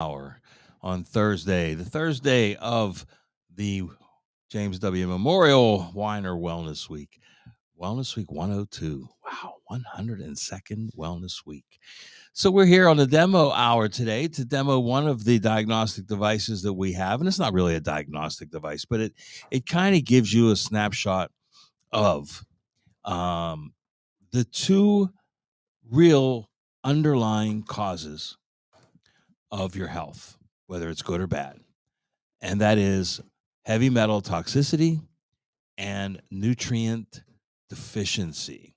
Hour on Thursday, the Thursday of the James W. Memorial Weiner Wellness Week. Wellness Week 102. Wow, 102nd Wellness Week. So we're here on the demo hour today to demo one of the diagnostic devices that we have. And it's not really a diagnostic device, but it kind of gives you a snapshot of the two real underlying causes of your health, whether it's good or bad. And that is heavy metal toxicity and nutrient deficiency.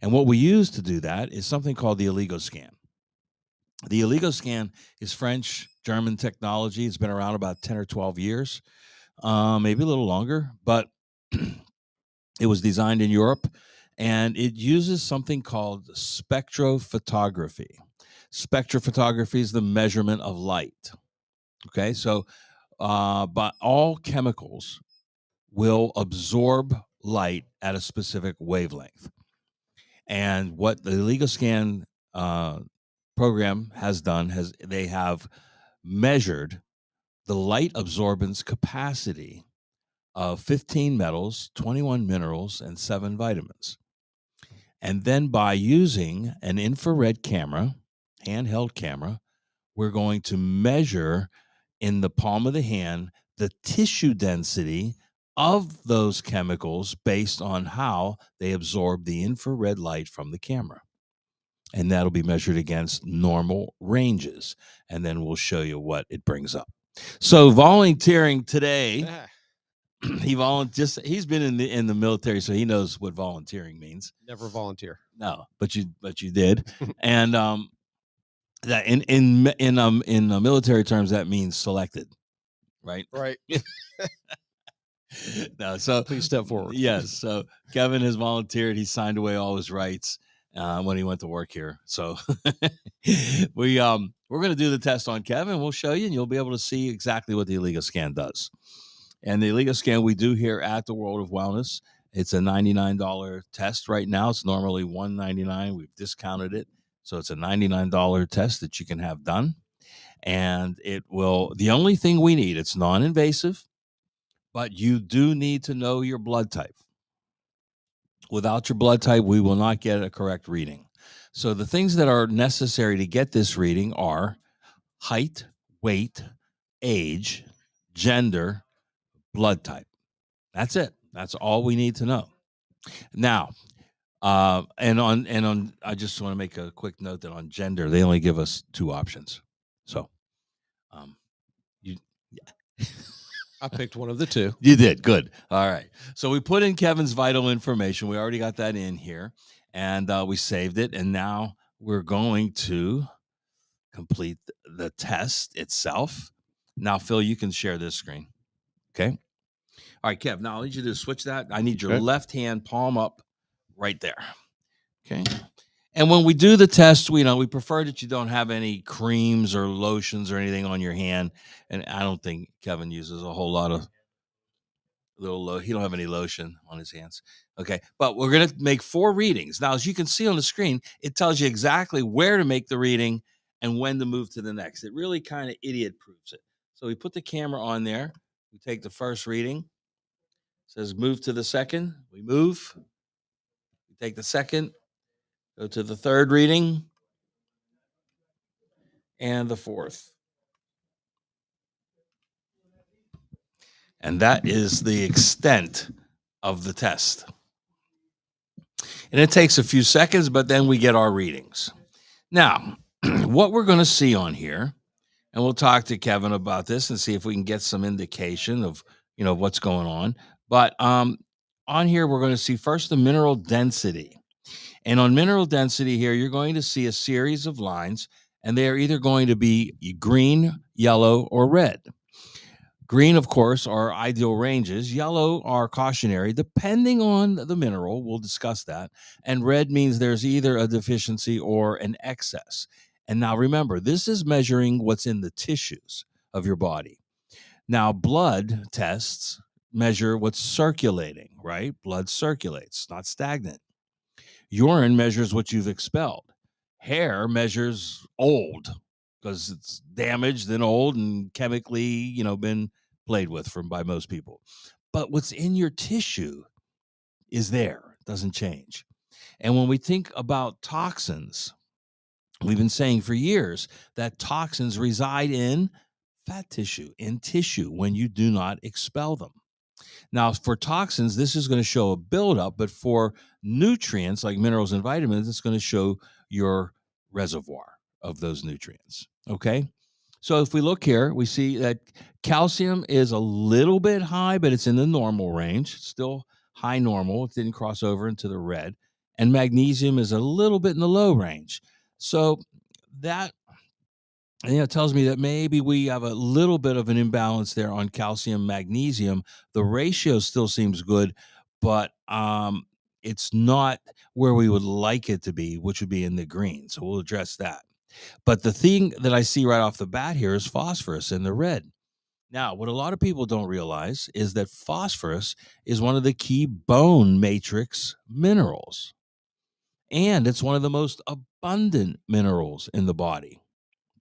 And what we use to do that is something called the OligoScan. The OligoScan is French German technology. It's been around about 10 or 12 years, maybe a little longer, but it was designed in Europe, and it uses something called spectrophotography. Spectrophotography is the measurement of light. Okay, so but all chemicals will absorb light at a specific wavelength. And what the OligoScan program has done they have measured the light absorbance capacity of 15 metals, 21 minerals, and 7 vitamins. And then by using an infrared camera, handheld camera, we're going to measure in the palm of the hand the tissue density of those chemicals based on how they absorb the infrared light from the camera. And that'll be measured against normal ranges. And then we'll show you what it brings up. So volunteering today, he's been in the military, so he knows what volunteering means. Never volunteer. No, but you did. And that in military terms, that means selected, right? Right. No, so please step forward. Yes. So Kevin has volunteered. He signed away all his rights when he went to work here. So we're going to do the test on Kevin. We'll show you, and you'll be able to see exactly what the OligoScan does. And the OligoScan we do here at the World of Wellness. It's a $99 test right now. It's normally $199. We've discounted it. So it's a $99 test that you can have done. And the only thing we need, it's non-invasive, but you do need to know your blood type. Without your blood type, we will not get a correct reading. So the things that are necessary to get this reading are height, weight, age, gender, blood type. That's it. That's all we need to know. Now, I just want to make a quick note that on gender, they only give us 2 options. So, I picked one of the 2. You did. Good. All right. So we put in Kevin's vital information. We already got that in here, and we saved it. And now we're going to complete the test itself. Now, Phil, you can share this screen. Okay. All right, Kev. Now I need you to switch that. I need your left hand palm up right there. Okay. And when we do the test, we prefer that you don't have any creams or lotions or anything on your hand. And I don't think Kevin uses a whole lot of he don't have any lotion on his hands. Okay. But we're going to make 4 readings. Now, as you can see on the screen, it tells you exactly where to make the reading and when to move to the next. It really kind of idiot proofs it. So we put the camera on there. We take the first reading. It says move to the second. We move. We take the second. Go to the third reading and the fourth. And that is the extent of the test. And it takes a few seconds, but then we get our readings. Now, what we're going to see on here, and we'll talk to Kevin about this and see if we can get some indication of, what's going on. But on here, we're going to see first the mineral density. And on mineral density here, you're going to see a series of lines, and they are either going to be green, yellow, or red. Green, of course, are ideal ranges. Yellow are cautionary, depending on the mineral. We'll discuss that. And red means there's either a deficiency or an excess. And now remember, this is measuring what's in the tissues of your body. Now, blood tests measure what's circulating, right? Blood circulates, not stagnant. Urine measures what you've expelled. Hair measures old. because it's damaged and old and chemically, been played with by most people. But what's in your tissue is there, doesn't change. And when we think about toxins, we've been saying for years that toxins reside in fat tissue, in tissue, when you do not expel them. Now, for toxins, this is going to show a buildup, but for nutrients like minerals and vitamins, it's going to show your reservoir of those nutrients. Okay. So if we look here, we see that calcium is a little bit high, but it's in the normal range, still high normal. It didn't cross over into the red. And magnesium is a little bit in the low range. So that it tells me that maybe we have a little bit of an imbalance there on calcium magnesium. The ratio still seems good, but it's not where we would like it to be, which would be in the green. So we'll address that. But the thing that I see right off the bat here is phosphorus in the red. Now, what a lot of people don't realize is that phosphorus is one of the key bone matrix minerals, and it's one of the most abundant minerals in the body.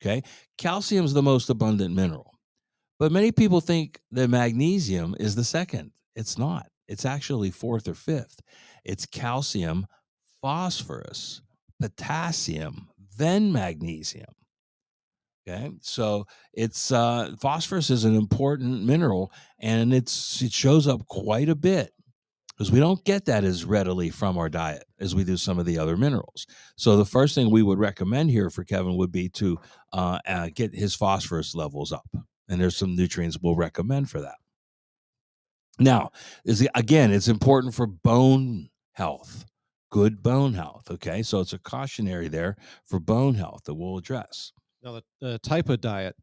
Okay. Calcium is the most abundant mineral, but many people think that magnesium is the second. It's not. It's actually fourth or fifth. It's calcium, phosphorus, potassium, then magnesium. Okay. So it's phosphorus is an important mineral, and it shows up quite a bit because we don't get that as readily from our diet as we do some of the other minerals. So the first thing we would recommend here for Kevin would be to get his phosphorus levels up. And there's some nutrients we'll recommend for that. Now, it's important for bone health, good bone health. Okay. So it's a cautionary there for bone health that we'll address. Now, the type of diet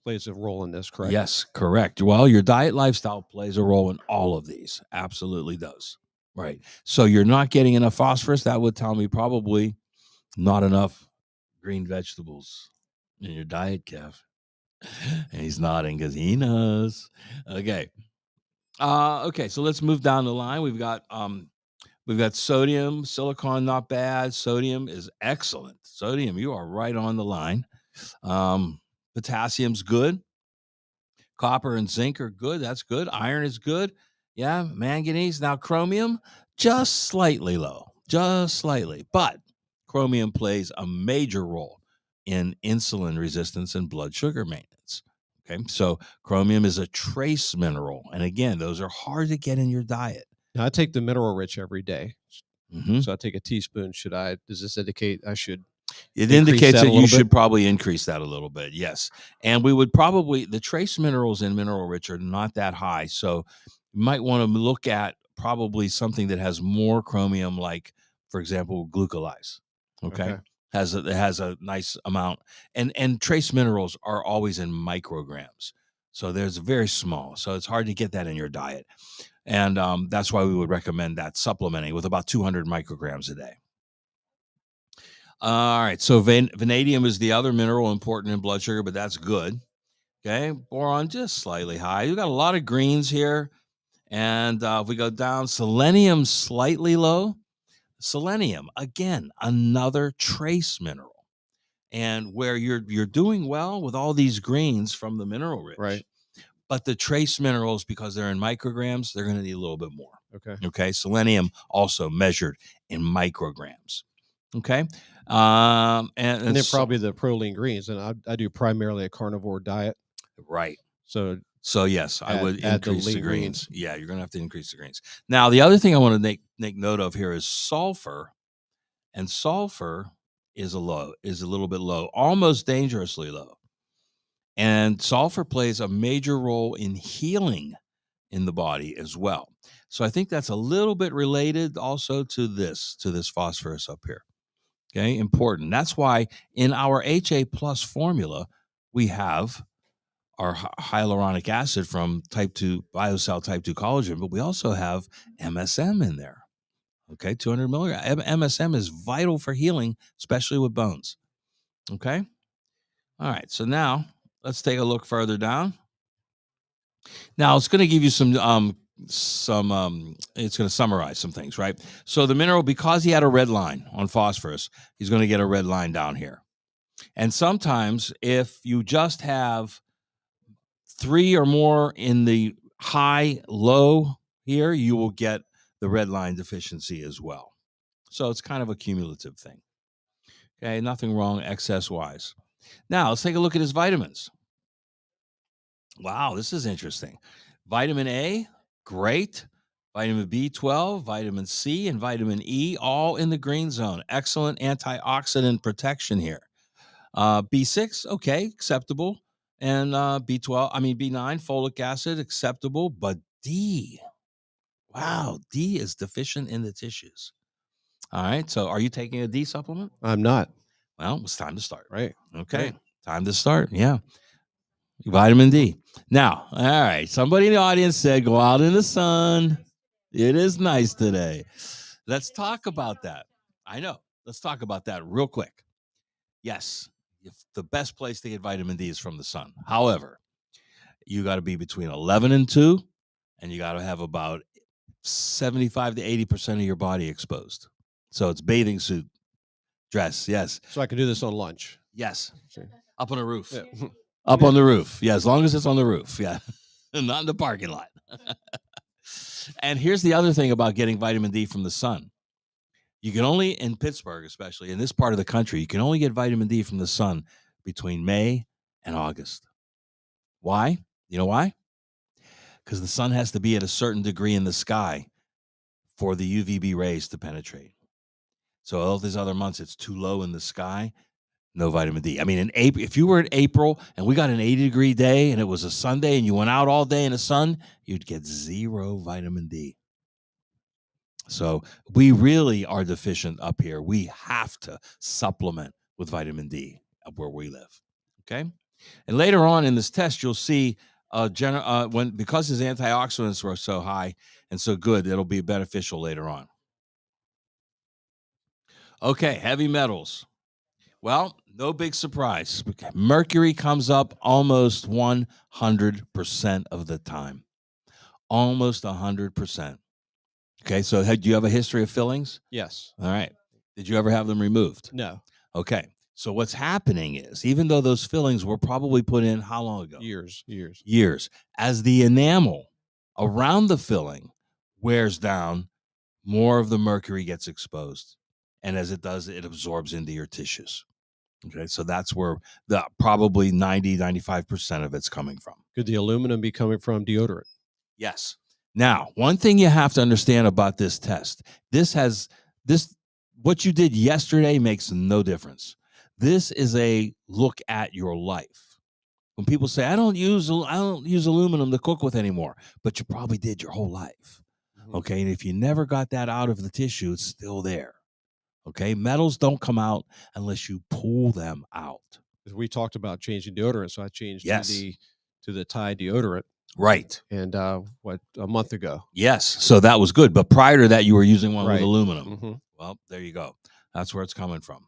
plays a role in this, correct? Yes, correct. Well, your diet lifestyle plays a role in all of these. Absolutely does. Right. So you're not getting enough phosphorus. That would tell me probably not enough green vegetables in your diet, Kev. And he's nodding because he knows. Okay. Okay. So let's move down the line. We've got sodium, silicon, not bad. Sodium is excellent. Sodium, you are right on the line. Potassium's good. Copper and zinc are good. That's good. Iron is good. Yeah, manganese. Now, chromium, just slightly low, just slightly. But chromium plays a major role in insulin resistance and blood sugar maintenance. Okay, so chromium is a trace mineral. And again, those are hard to get in your diet. Now, I take the mineral rich every day. Mm-hmm. So I take a teaspoon. Does this indicate I should? It indicates that you should probably increase that a little bit. Yes. And we would probably, the trace minerals in mineral rich are not that high. So you might want to look at probably something that has more chromium, like, for example, glucose. Okay. It has a nice amount. And trace minerals are always in micrograms. So there's very small. So it's hard to get that in your diet. And that's why we would recommend that supplementing with about 200 micrograms a day. All right. So vanadium is the other mineral important in blood sugar, but that's good. Okay. Boron just slightly high. You got a lot of greens here. And if we go down, selenium slightly low. Selenium, again, another trace mineral. And where you're doing well with all these greens from the mineral rich. Right. But the trace minerals, because they're in micrograms, they're going to need a little bit more. Okay. Okay. Selenium also measured in micrograms. Okay. And then probably the protein greens. And I do primarily a carnivore diet. Right. So yes, I would increase the greens. greens. Yeah, you're going to have to increase the greens. Now, the other thing I want to make note of here is sulfur. And sulfur is a little bit low, almost dangerously low. And sulfur plays a major role in healing in the body as well. So I think that's a little bit related also to this phosphorus up here. Okay, important. That's why in our HA plus formula, we have our hyaluronic acid from type 2 BioCell type 2 collagen, but we also have MSM in there. Okay, 200 milligrams. MSM is vital for healing, especially with bones. Okay. All right. So now let's take a look further down. Now it's going to give you some it's going to summarize some things, right? So the mineral, because he had a red line on phosphorus, he's going to get a red line down here. And sometimes if you just have 3 or more in the high low here, you will get the red line deficiency as well. So it's kind of a cumulative thing. Okay, nothing wrong excess wise. Now let's take a look at his vitamins. Wow, this is interesting. Vitamin A, great. Vitamin B12, vitamin C, and vitamin E, all in the green zone. Excellent antioxidant protection here. B6, okay, acceptable. And B9, folic acid, acceptable. But D, wow, D is deficient in the tissues. All right, so are you taking a D supplement? I'm not. Well, it's time to start. Right. Okay, Right. time to start. Yeah. Vitamin D. Now, all right. Somebody in the audience said, go out in the sun. It is nice today. Let's talk about that. I know. Let's talk about that real quick. Yes, the best place to get vitamin D is from the sun. However, you got to be between 11 and 2, and you got to have about 75 to 80% of your body exposed. So it's bathing suit dress. Yes. So I can do this on lunch. Yes. Up on a roof. Yeah. Up on the roof. Yeah, as long as it's on the roof. Yeah. Not in the parking lot. And here's the other thing about getting vitamin D from the sun. You can only, in Pittsburgh, especially in this part of the country, you can only get vitamin D from the sun between May and August. Why? You know why? Because the sun has to be at a certain degree in the sky for the UVB rays to penetrate. So all these other months, it's too low in the sky. No vitamin D. I mean, in April, if you were in April and we got an 80-degree day and it was a Sunday and you went out all day in the sun, you'd get 0 vitamin D. So we really are deficient up here. We have to supplement with vitamin D up where we live. Okay. And later on in this test, you'll see because his antioxidants were so high and so good, it'll be beneficial later on. Okay, heavy metals. Well, no big surprise. Mercury comes up almost 100% of the time. Almost 100%. Okay, so do you have a history of fillings? Yes. All right. Did you ever have them removed? No. Okay. So what's happening is, even though those fillings were probably put in how long ago? Years. As the enamel around the filling wears down, more of the mercury gets exposed. And as it does, it absorbs into your tissues. Okay, so that's where the probably 95% of it's coming from. Could the aluminum be coming from deodorant? Yes. Now, one thing you have to understand about this test, what you did yesterday makes no difference. This is a look at your life. When people say, I don't use aluminum to cook with anymore, but you probably did your whole life. Mm-hmm. Okay, and if you never got that out of the tissue, it's still there. Okay, metals don't come out unless you pull them out. We talked about changing deodorant, so I changed to the Tide deodorant. Right. And a month ago. Yes. So that was good. But prior to that, you were using one with aluminum. Mm-hmm. Well, there you go. That's where it's coming from.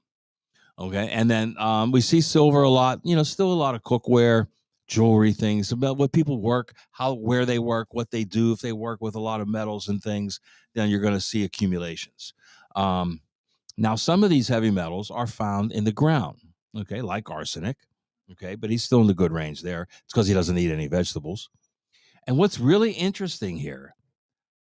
Okay. And then we see silver a lot, still a lot of cookware, jewelry things, about what people work, where they work, what they do. If they work with a lot of metals and things, then you're going to see accumulations. Now, some of these heavy metals are found in the ground, okay, like arsenic, okay, but he's still in the good range there. It's because he doesn't eat any vegetables. And what's really interesting here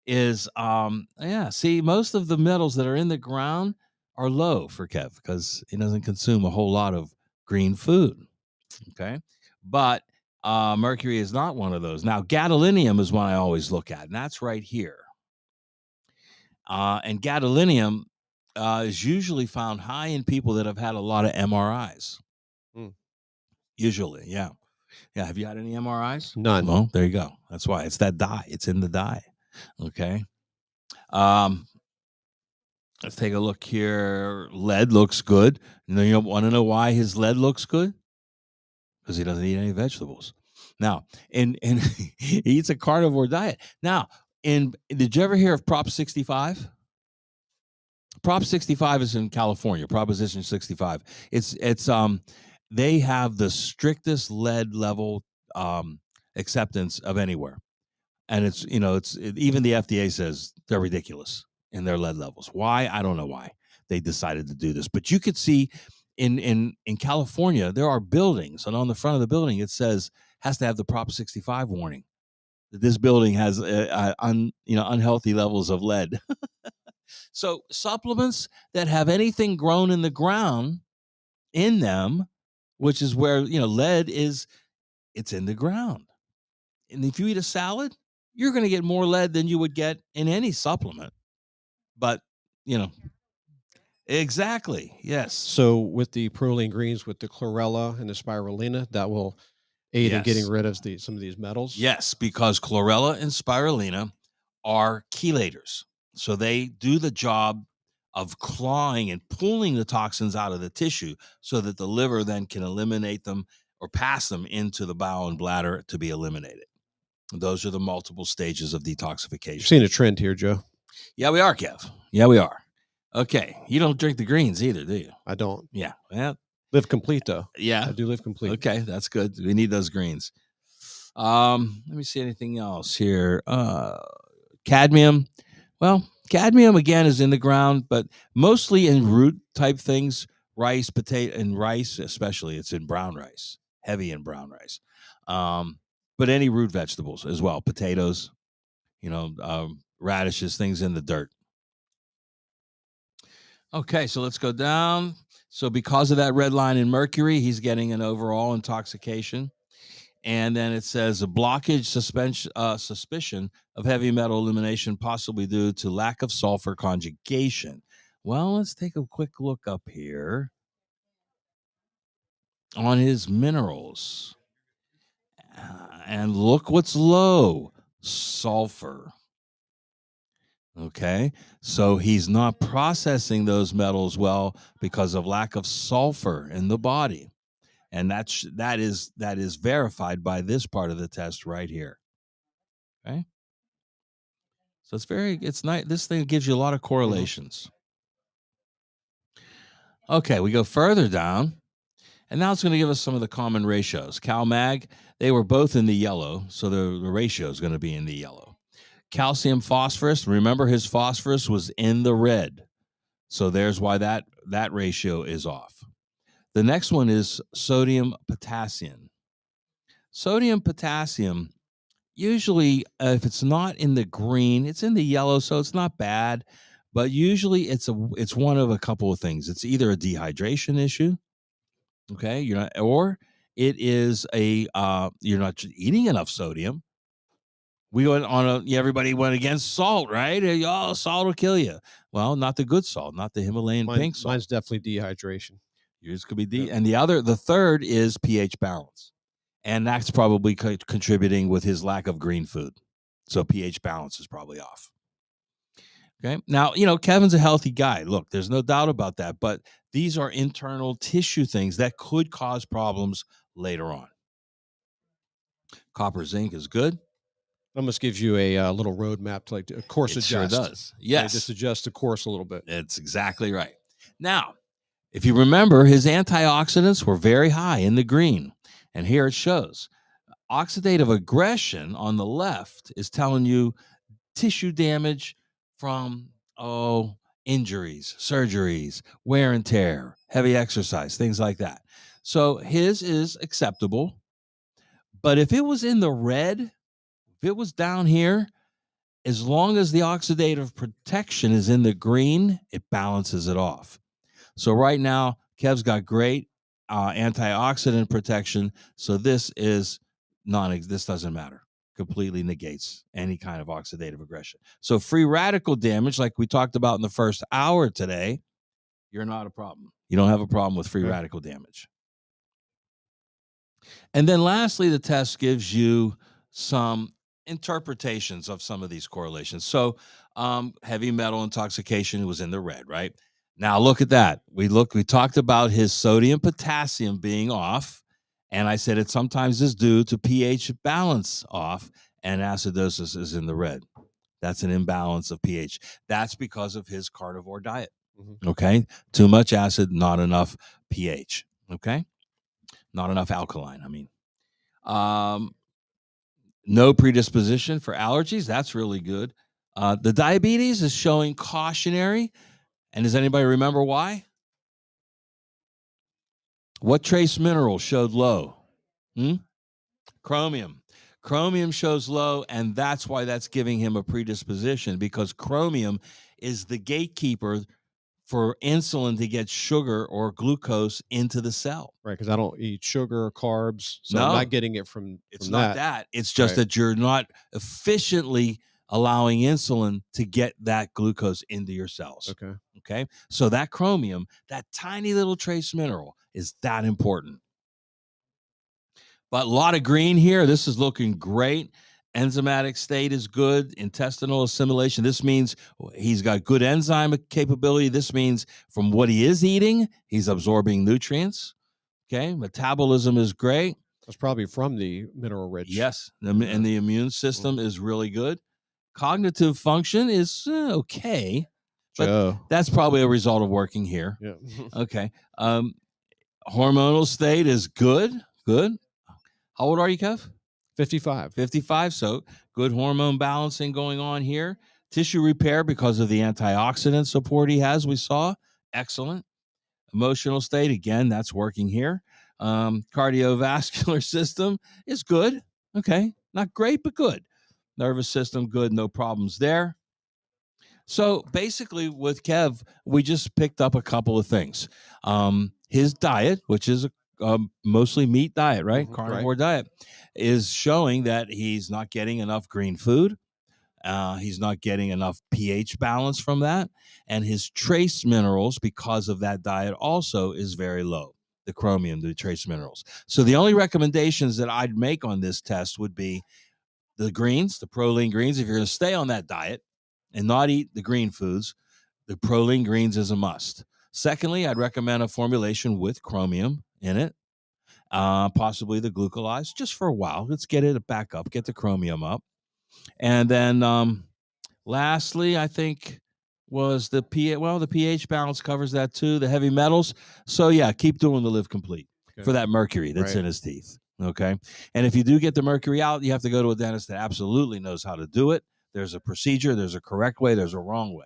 is, most of the metals that are in the ground are low for Kev because he doesn't consume a whole lot of green food, okay? But mercury is not one of those. Now, gadolinium is one I always look at, and that's right here. And gadolinium is usually found high in people that have had a lot of MRIs. Usually, yeah. Yeah. Have you had any MRIs? None. Well, there you go. That's why it's that dye. It's in the dye. Okay. Let's take a look here. Lead looks good. You want to know why his lead looks good? Because he doesn't eat any vegetables. Now, and he eats a carnivore diet. Now, did you ever hear of Prop 65? Prop 65 is in California. Proposition 65. It's they have the strictest lead level acceptance of anywhere, and even the FDA says they're ridiculous in their lead levels. Why? I don't know why they decided to do this, but you could see in California, there are buildings, and on the front of the building it says has to have the Prop 65 warning that this building has unhealthy levels of lead. So supplements that have anything grown in the ground in them, which is where lead is, it's in the ground. And if you eat a salad, you're going to get more lead than you would get in any supplement. But exactly, yes. So with the proline greens, with the chlorella and the spirulina, that will aid in getting rid of some of these metals. Yes, because chlorella and spirulina are chelators. So they do the job of clawing and pulling the toxins out of the tissue so that the liver then can eliminate them or pass them into the bowel and bladder to be eliminated. Those are the multiple stages of detoxification. You're seeing a trend here, Joe. Yeah, we are, Kev. Yeah, we are. Okay. You don't drink the greens either, do you? I don't. Yeah. Well, Live Complete, though. Yeah. I do Live Complete. Okay. That's good. We need those greens. Let me see anything else here. Cadmium. Well, cadmium again is in the ground, but mostly in root type things, rice, potato, and rice especially. It's in brown rice, heavy in brown rice. But any root vegetables as well, potatoes, radishes, things in the dirt. Okay, so let's go down. So because of that red line in mercury, he's getting an overall intoxication. And then it says a blockage suspicion of heavy metal elimination, possibly due to lack of sulfur conjugation. Well, let's take a quick look up here on his minerals. And look what's low, sulfur. Okay, so he's not processing those metals well because of lack of sulfur in the body. And that is verified by this part of the test right here. Okay. So it's nice. This thing gives you a lot of correlations. Okay, we go further down, and now it's going to give us some of the common ratios. CalMag, they were both in the yellow, so the ratio is going to be in the yellow. Calcium phosphorus, remember his phosphorus was in the red. So there's why that ratio is off. The next one is sodium potassium. Sodium potassium, usually if it's not in the green, it's in the yellow, so it's not bad. But usually it's one of a couple of things. It's either a dehydration issue, okay, or it is you're not eating enough sodium. We went on everybody went against salt, right? Oh, salt will kill you. Well, not the good salt, not the Himalayan pink salt. Mine's definitely dehydration. Yours could be and the third is pH balance. And that's probably contributing with his lack of green food. So pH balance is probably off. Okay. Now, Kevin's a healthy guy. Look, there's no doubt about that. But these are internal tissue things that could cause problems later on. Copper zinc is good. Almost gives you a little roadmap to a course adjust. Sure does. Yes. Just adjust the course a little bit. That's exactly right. Now, if you remember, his antioxidants were very high in the green. And here it shows. Oxidative aggression on the left is telling you tissue damage from, injuries, surgeries, wear and tear, heavy exercise, things like that. So his is acceptable. But if it was in the red, if it was down here, as long as the oxidative protection is in the green, it balances it off. So right now, Kev's got great antioxidant protection. So this doesn't matter. Completely negates any kind of oxidative aggression. So free radical damage, like we talked about in the first hour today, you're not a problem. You don't have a problem with free radical damage. And then lastly, the test gives you some interpretations of some of these correlations. So heavy metal intoxication was in the red, right? Now look at that. We talked about his sodium potassium being off. And I said it sometimes is due to pH balance off, and acidosis is in the red. That's an imbalance of pH. That's because of his carnivore diet. Mm-hmm. Okay. Too much acid, not enough pH. Okay. Not enough alkaline, I mean. No predisposition for allergies. That's really good. The diabetes is showing cautionary. And does anybody remember why? What trace mineral showed low? Chromium. Chromium shows low, and that's why that's giving him a predisposition, because chromium is the gatekeeper for insulin to get sugar or glucose into the cell. Right, because I don't eat sugar or carbs, so I'm No, not getting it from it's not that. that. It's just Right. that you're not efficiently allowing insulin to get that glucose into your cells. Okay. Okay. So that chromium, that tiny little trace mineral, is that important. But a lot of green here. This is looking great. Enzymatic state is good. Intestinal assimilation. This means he's got good enzyme capability. This means from what he is eating, he's absorbing nutrients. Okay. Metabolism is great. That's probably from the mineral rich. Yes. And the immune system is really good. Cognitive function is okay. But that's probably a result of working here. Yeah. Okay. Hormonal state is good. Good. How old are you, Kev? 55. 55. So good hormone balancing going on here. Tissue repair because of the antioxidant support he has, we saw. Excellent. Emotional state, again, that's working here. Cardiovascular system is good. Okay. Not great, but good. Nervous system, good. No problems there. So basically, with Kev, we just picked up a couple of things. His diet, which is a mostly meat diet, right? Carnivore diet, is showing that he's not getting enough green food. He's not getting enough pH balance from that. And his trace minerals, because of that diet, also is very low. The chromium, the trace minerals. So the only recommendations that I'd make on this test would be the greens, the proline greens. If you're going to stay on that diet and not eat the green foods, the proline greens is a must. Secondly, I'd recommend a formulation with chromium in it, possibly the glucose, just for a while. Let's get it back up, get the chromium up. And then lastly, I think was the pH. Well, the pH balance covers that too, the heavy metals. So yeah, keep doing the Live Complete for that mercury that's in his teeth. Okay. And if you do get the mercury out, you have to go to a dentist that absolutely knows how to do it. There's a procedure, there's a correct way, there's a wrong way.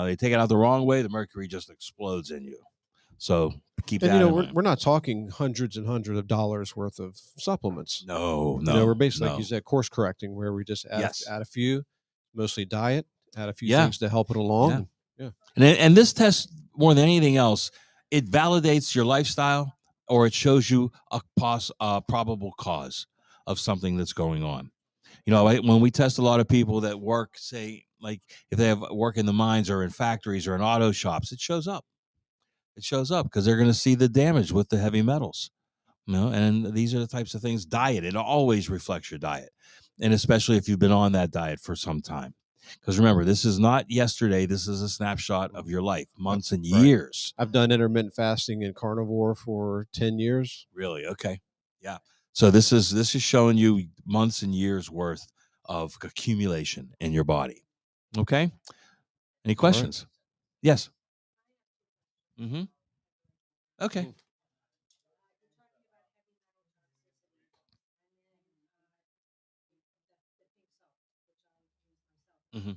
They take it out the wrong way, the mercury just explodes in you. So keep that in mind. We're not talking hundreds and hundreds of dollars worth of supplements. No. We're basically, like you said, course correcting, where we just add a few, mostly diet, add a few things to help it along. Yeah. And this test, more than anything else, it validates your lifestyle, or it shows you a probable cause of something that's going on. When we test a lot of people that work, say, like if they have work in the mines or in factories or in auto shops, it shows up. It shows up because they're going to see the damage with the heavy metals. And these are the types of things. Diet, it always reflects your diet, and especially if you've been on that diet for some time. Because remember, this is not yesterday. This is a snapshot of your life, months and years. I've done intermittent fasting and carnivore for 10 years. Really? Okay. Yeah. So this is showing you months and years worth of accumulation in your body. Okay. Any questions? Right. Yes. Mm-hmm. Okay. Mm-hmm.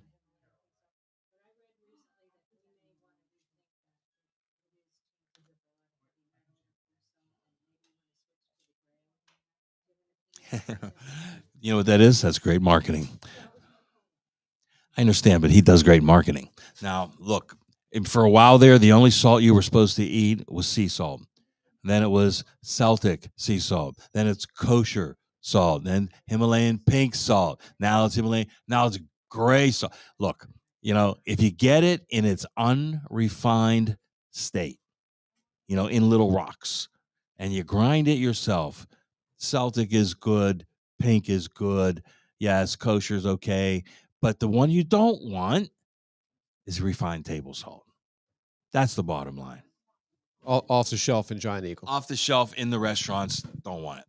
You know what that is? That's great marketing. I understand, but he does great marketing. Now, look, for a while there, the only salt you were supposed to eat was sea salt. Then it was Celtic sea salt. Then it's kosher salt. Then Himalayan pink salt. Now it's Himalayan. Now it's gray salt. Look, if you get it in its unrefined state, in little rocks, and you grind it yourself, Celtic is good. Pink is good. Yes, kosher is okay. But the one you don't want is refined table salt. That's the bottom line. Off the shelf in Giant Eagle. Off the shelf in the restaurants, don't want it.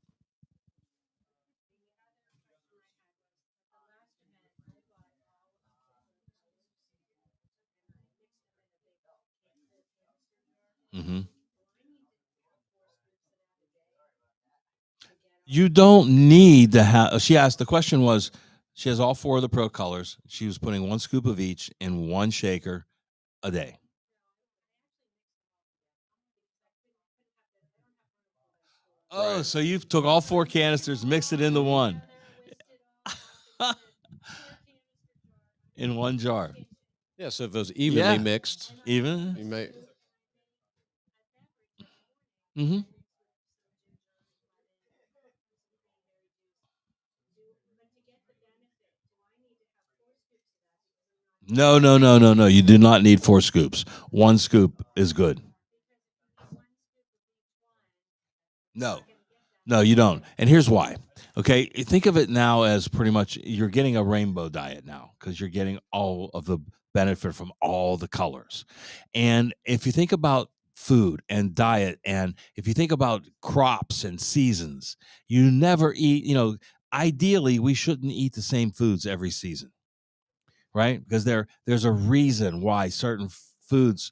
Mm-hmm. You don't need to have. She asked. The question was, she has all 4 of the Pro colors. She was putting 1 scoop of each in 1 shaker a day. Oh, Right. so you took all 4 canisters, mixed it into one. In one jar. Yeah, so if it was evenly mixed, Even? you may. Mm-hmm. No. You do not need 4 scoops. 1 scoop is good. No. No, you don't. And here's why. Okay, think of it now as pretty much you're getting a rainbow diet now because you're getting all of the benefit from all the colors. And if you think about food and diet, and if you think about crops and seasons, you never eat, ideally we shouldn't eat the same foods every season, right? Because there's a reason why certain foods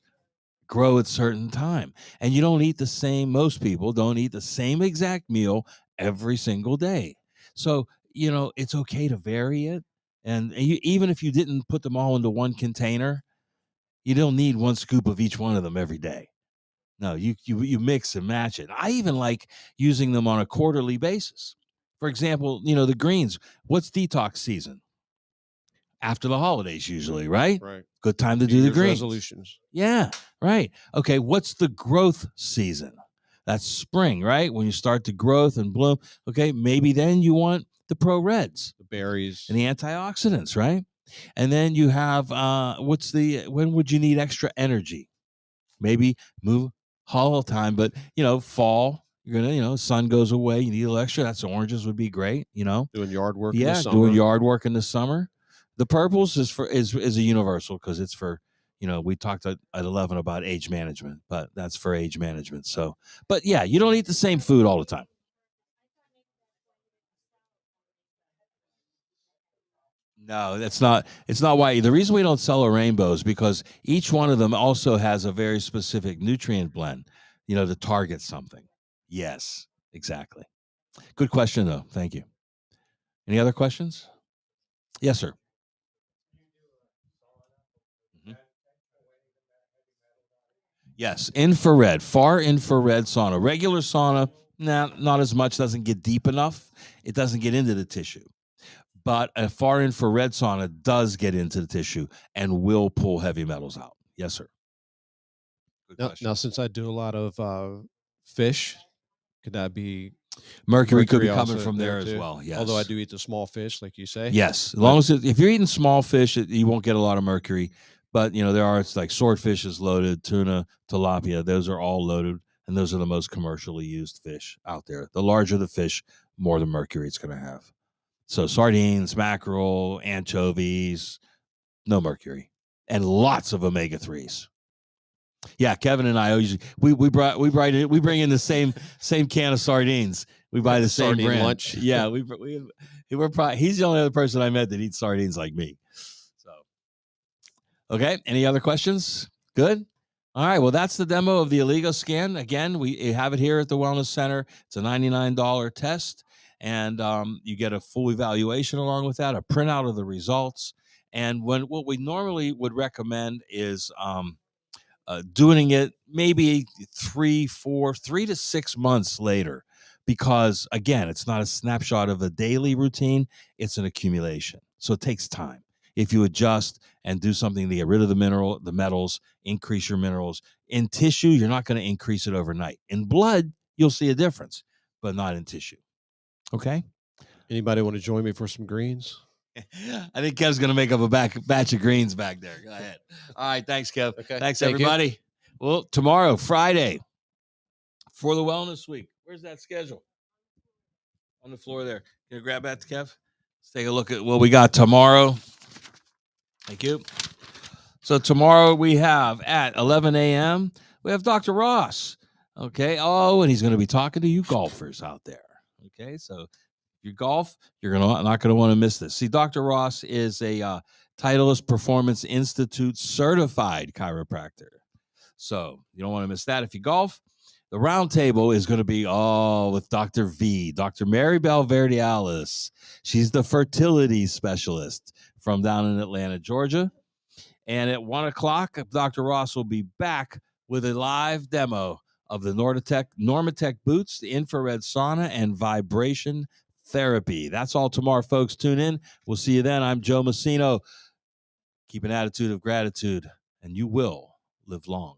grow at certain time, and you don't eat the same. Most people don't eat the same exact meal every single day. So it's okay to vary it, and even if you didn't put them all into one container, you don't need 1 scoop of each one of them every day. No, you mix and match it. I even like using them on a quarterly basis. For example, the greens. What's detox season? After the holidays, usually, right? Right. Good time to New do the Year's greens. resolutions. Yeah, right. Okay, what's the growth season? That's spring, right? When you start to growth and bloom. Okay, maybe then you want the pro reds, The berries, and the antioxidants, right? And then you have when would you need extra energy? Maybe move hollow time, but fall. You're gonna, sun goes away. You need a little extra. That's oranges would be great. doing yard work in the Yeah, summer. doing yard work in the summer. The purples is a universal because it's for we talked at 11 about age management, but that's for age management. So, but yeah, you don't eat the same food all the time. No, that's not. It's not why. The reason we don't sell a rainbow is because each one of them also has a very specific nutrient blend, to target something. Yes, exactly. Good question, though. Thank you. Any other questions? Yes, sir. Mhm. Yes, infrared, far infrared sauna. Regular sauna, nah, not as much. Doesn't get deep enough. It doesn't get into the tissue. But a far infrared sauna does get into the tissue and will pull heavy metals out. Yes, sir. Good question. Now, since I do a lot of fish, could that be Mercury could be coming also from there as too? well. Yes. Although I do eat the small fish, like you say. Yes, as long as if you're eating small fish, you won't get a lot of mercury. But there are it's like swordfish is loaded, tuna, tilapia. Those are all loaded, and those are the most commercially used fish out there. The larger the fish, more the mercury it's going to have. So sardines, mackerel, anchovies, no mercury, and lots of omega 3s. Yeah, Kevin and I usually we bring in the same can of sardines. We buy the same brand. Lunch. Yeah, we're probably he's the only other person I met that eats sardines like me. So okay, any other questions? Good. All right, well, that's the demo of the OligoScan. Again, we have it here at the Wellness Center. It's a $99 test, and you get a full evaluation along with that, a printout of the results. And what we normally would recommend is doing it maybe 3 to 6 months later, because again, it's not a snapshot of a daily routine, it's an accumulation, so it takes time. If you adjust and do something to get rid of the metals, increase your minerals in tissue, you're not going to increase it overnight. In blood, you'll see a difference, but not in tissue. Okay. Anybody want to join me for some greens? I think Kev's going to make up a batch of greens back there. Go ahead. All right. Thanks, Kev. Okay. Thanks, everybody. Well, tomorrow, Friday, for the Wellness Week. Where's that schedule? On the floor there. Can you grab that, Kev? Let's take a look at what we got tomorrow. Thank you. So tomorrow we have at 11 a.m., we have Dr. Ross. Okay. Oh, and he's going to be talking to you golfers out there. Okay. So if you golf, you're not going to want to miss this. See, Dr. Ross is a Titleist Performance Institute certified chiropractor. So you don't want to miss that. If you golf, the round table is going to be with Dr. V, Dr. Maribel Verdialis. She's the fertility specialist from down in Atlanta, Georgia. And at 1:00, Dr. Ross will be back with a live demo of the Normatec boots, the infrared sauna, and vibration therapy. That's all tomorrow, folks. Tune in. We'll see you then. I'm Joe Messino. Keep an attitude of gratitude, and you will live long.